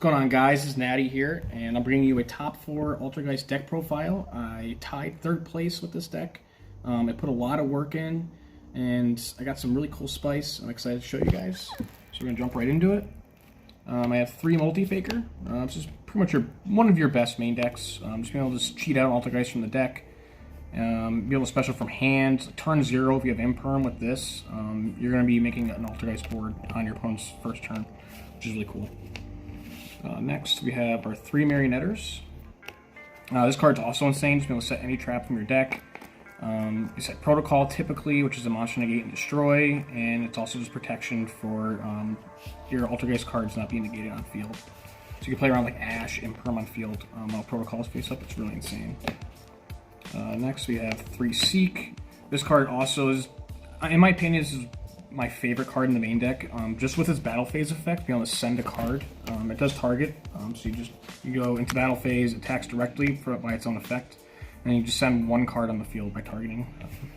What's going on, guys? This is Natty here, and I'm bringing you a top 4 Altergeist deck profile. I tied 3rd place with this deck. I put a lot of work in, and I got some really cool spice. I'm excited to show you guys. So we're going to jump right into it. I have 3 Multi-Faker. This is pretty much one of your best main decks. Just being able to cheat out Altergeist from the deck. Be able to special from hand. Turn 0 if you have Imperm with this. You're going to be making an Altergeist board on your opponent's first turn, which is really cool. Next, we have our 3 Marionetters. This card's also insane. Just be able to set any trap from your deck. You set Protocol typically, which is a monster negate and destroy, and it's also just protection for your Altergeist cards not being negated on field. So you can play around like Ash and Perm on field while Protocol's face up. It's really insane. Next, we have 3 Seek. This card also is, in my opinion, this is my favorite card in the main deck. Just with its battle phase effect, being able to send a card. It does target, so you go into battle phase, attacks directly by its own effect, and you just send 1 card on the field by targeting,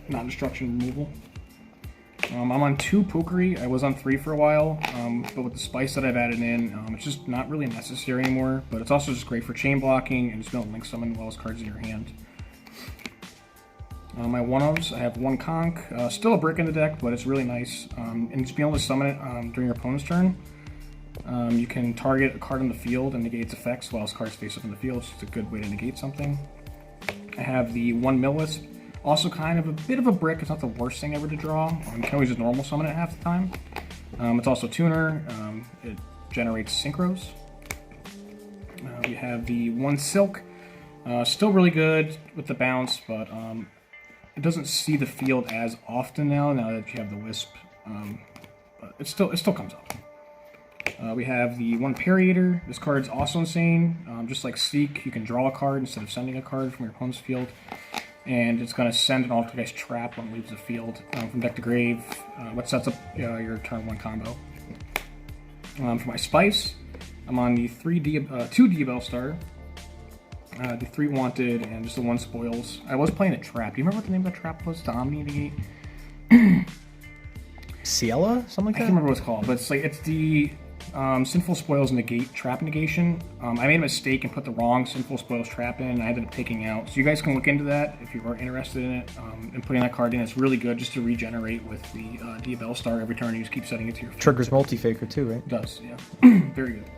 non-destruction removal. I'm on 2 Pookery. I was on 3 for a while, but with the spice that I've added in, it's just not really necessary anymore. But it's also just great for chain blocking and just being able to link summon well as cards in your hand. My 1-ofs, I have 1 Conch, still a brick in the deck, but it's really nice. And just being able to summon it during your opponent's turn, you can target a card on the field and negate its effects while its cards face up in the field. It's just a good way to negate something. I have the 1 Millisp, also kind of a bit of a brick. It's not the worst thing ever to draw. You can always just normal summon it half the time. It's also tuner. It generates synchros. We have the 1 Silk, still really good with the bounce, but it doesn't see the field as often now that you have the Wisp, but it still comes up. We have the 1 Parryator. This card's also insane. Just like Seek, you can draw a card instead of sending a card from your opponent's field, and it's going to send an Altergeist trap when it leaves the field from deck to grave, what sets up your turn 1 combo. For my spice, I'm on the 2 Diabell Star. The 3 Wanted and just the 1 Spoils. I was playing a trap. Do you remember what the name of the trap was? The Omni Negate? Ciela? Something like that? I can't remember what it's called, but it's the Sinful Spoils Negate Trap Negation. I made a mistake and put the wrong Sinful Spoils trap in, and I ended up taking out. So you guys can look into that if you are interested in it, and putting that card in. It's really good just to regenerate with the Diabell Star every turn. You just keep setting it to your field. Triggers Multi-Faker too, right? It does, yeah. Very good.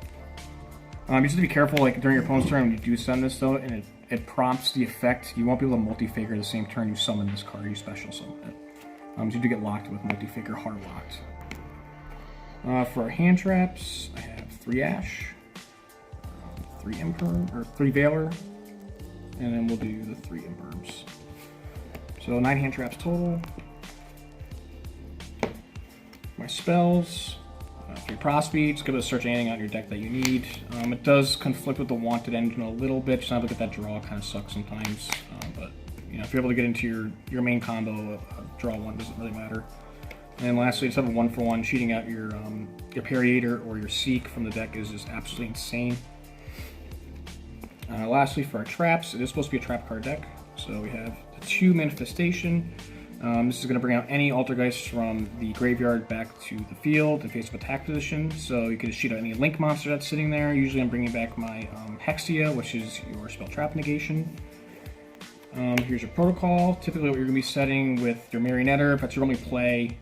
You just have to be careful, like during your opponent's turn when you do send this though, and it prompts the effect. You won't be able to Multi-Faker the same turn you summon this card, you special summon it. So you do get locked with Multi-Faker, hard locked. For our hand traps, I have 3 Ash, 3 Imperm, or 3 Veiler, and then we'll do the 3 Imperms. So 9 hand traps total. My spells. 3 Prospeed, just go to search anything on your deck that you need. It does conflict with the Wanted engine a little bit, just not to get that draw kind of sucks sometimes. But you know, if you're able to get into your main combo, draw 1 doesn't really matter. And lastly, just have a 1-for-1. Cheating out your Parryator or your Seek from the deck is just absolutely insane. Lastly, for our traps, it is supposed to be a trap card deck. So we have the 2 Manifestation. This is going to bring out any Altergeist from the graveyard back to the field in face of attack position. So you can just cheat out any Link monster that's sitting there. Usually I'm bringing back my Hexia, which is your spell trap negation. Here's your Protocol. Typically what you're going to be setting with your Marionetter, if that's your only play.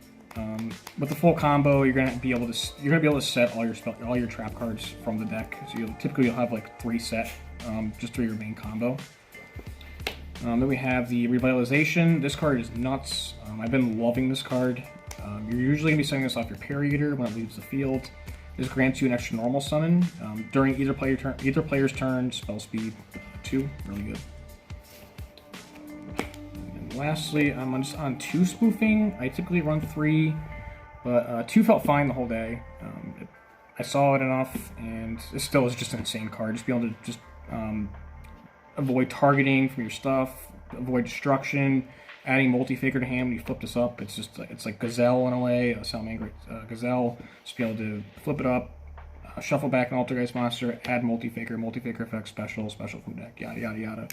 With the full combo, you're going to be able to set all your trap cards from the deck. So you'll have like 3 set just through your main combo. Then we have the Revitalization. This card is nuts. I've been loving this card. You're usually going to be setting this off your Parryator when it leaves the field. This grants you an extra normal summon during either player's turn. Spell speed 2, really good. And lastly, I'm just on 2 Spoofing. I typically run 3, but 2 felt fine the whole day. I saw it enough, and it still is just an insane card. Just be able to just avoid targeting from your stuff, avoid destruction, adding Multi-Faker to hand when you flip this up. It's like Gazelle in a way, a Salamangreat Gazelle. Just be able to flip it up, shuffle back an Altergeist monster, add Multi-Faker effect, special from deck, yada yada yada.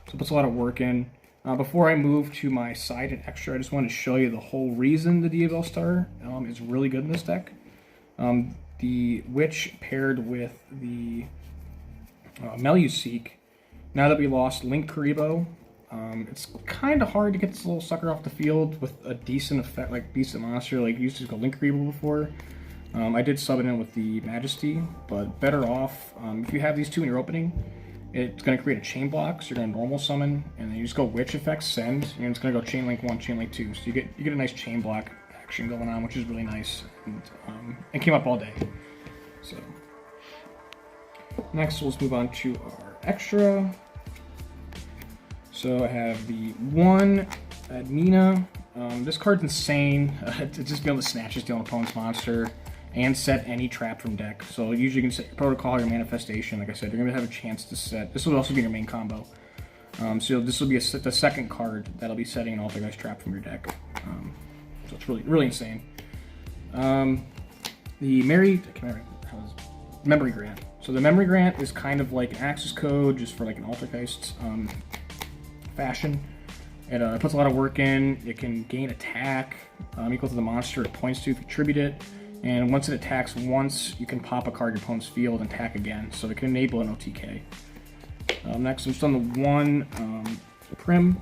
So it puts a lot of work in. Before I move to my side and extra, I just wanted to show you the whole reason the Diabell Star is really good in this deck. the Witch paired with the Meluseek. Now that we lost Link Karibo, it's kind of hard to get this little sucker off the field with a decent effect, like decent monster. Like, used to go Link Karibo before. I did sub it in with the Majesty, but better off, if you have these two in your opening, it's going to create a chain block, so you're going to normal summon, and then you just go Witch effect, send, and it's going to go Chain Link 1, Chain Link 2. So you get a nice chain block action going on, which is really nice, and it came up all day. So next, let's move on to our extra. So I have the one Admina. This card's insane. To just be able to snatch steal an opponent's monster and set any trap from deck. So usually you can set your protocol, your manifestation. Like I said, you're going to have a chance to set. This will also be your main combo. So this will be the second card that'll be setting an Altergeist trap from your deck. So it's really insane. The Memory Grant. So the Memory Grant is kind of like an access code, just for like an Altergeist fashion. It puts a lot of work in. It can gain attack equal to the monster it points to if you tribute it. And once it attacks once, you can pop a card in your opponent's field and attack again. So it can enable an OTK. Next, I'm just on the one Prim.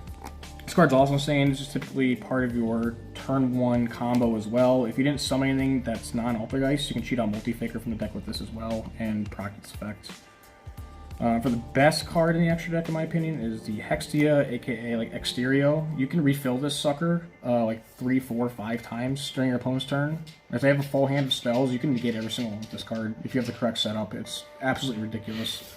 This card's also insane. This is typically part of your turn 1 combo as well. If you didn't summon anything that's non-Altergeist, you can cheat on Multi-Faker from the deck with this as well and proc its effect. For the best card in the extra deck, in my opinion, is the Hextia, aka like Exterio. You can refill this sucker like 3, 4, 5 times during your opponent's turn. If they have a full hand of spells, you can negate every single one with this card if you have the correct setup. It's absolutely ridiculous.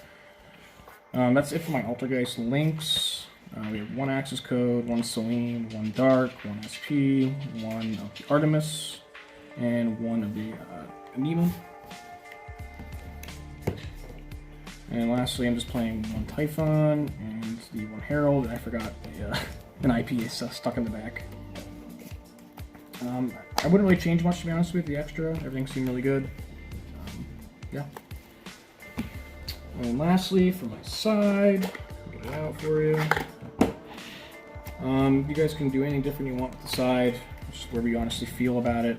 That's it for my Altergeist links. We have one Access Code, one Selene, one Dark, one SP, one of the Artemis, and one of the Anemo. And lastly, I'm just playing one Typhon and the one Herald. I forgot an IP is stuck in the back. I wouldn't really change much, to be honest with you, the extra. Everything seemed really good. Yeah. And lastly, for my side, get it out for you. You guys can do anything different you want with the side, just wherever you honestly feel about it.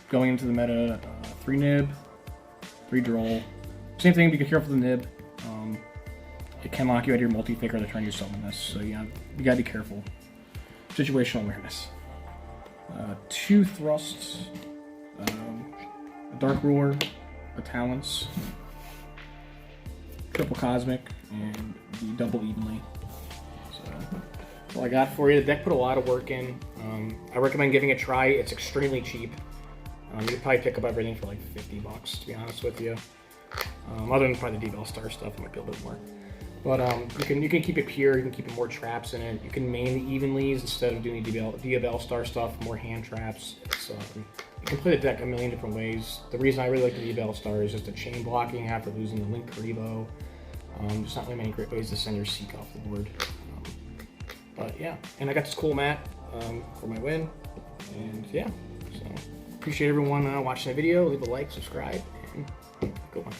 Going into the meta, 3 nib, 3 droll. Same thing, be careful with the nib. It can lock you out of your Multi-Faker the turn you summon this, so yeah, you gotta be careful. Situational awareness. 2 thrusts, a Dark Ruler, a Talents, triple Cosmic, and the double Evenly. So that's all I got for you. The deck put a lot of work in. I recommend giving it a try. It's extremely cheap. You could probably pick up everything for like $50, to be honest with you. Other than probably the DBL Star stuff, it might be a little bit more. But you can keep it pure. You can keep more traps in it. You can main the Evenlies instead of doing the DBL Star stuff. More hand traps. It's, you can play the deck a million different ways. The reason I really like the DBL Star is just the chain blocking after losing the Link Karibo. There's not really many great ways to send your Seek off the board. But yeah, and I got this cool mat for my win. And yeah, so appreciate everyone watching the video. Leave a like, subscribe, and go on.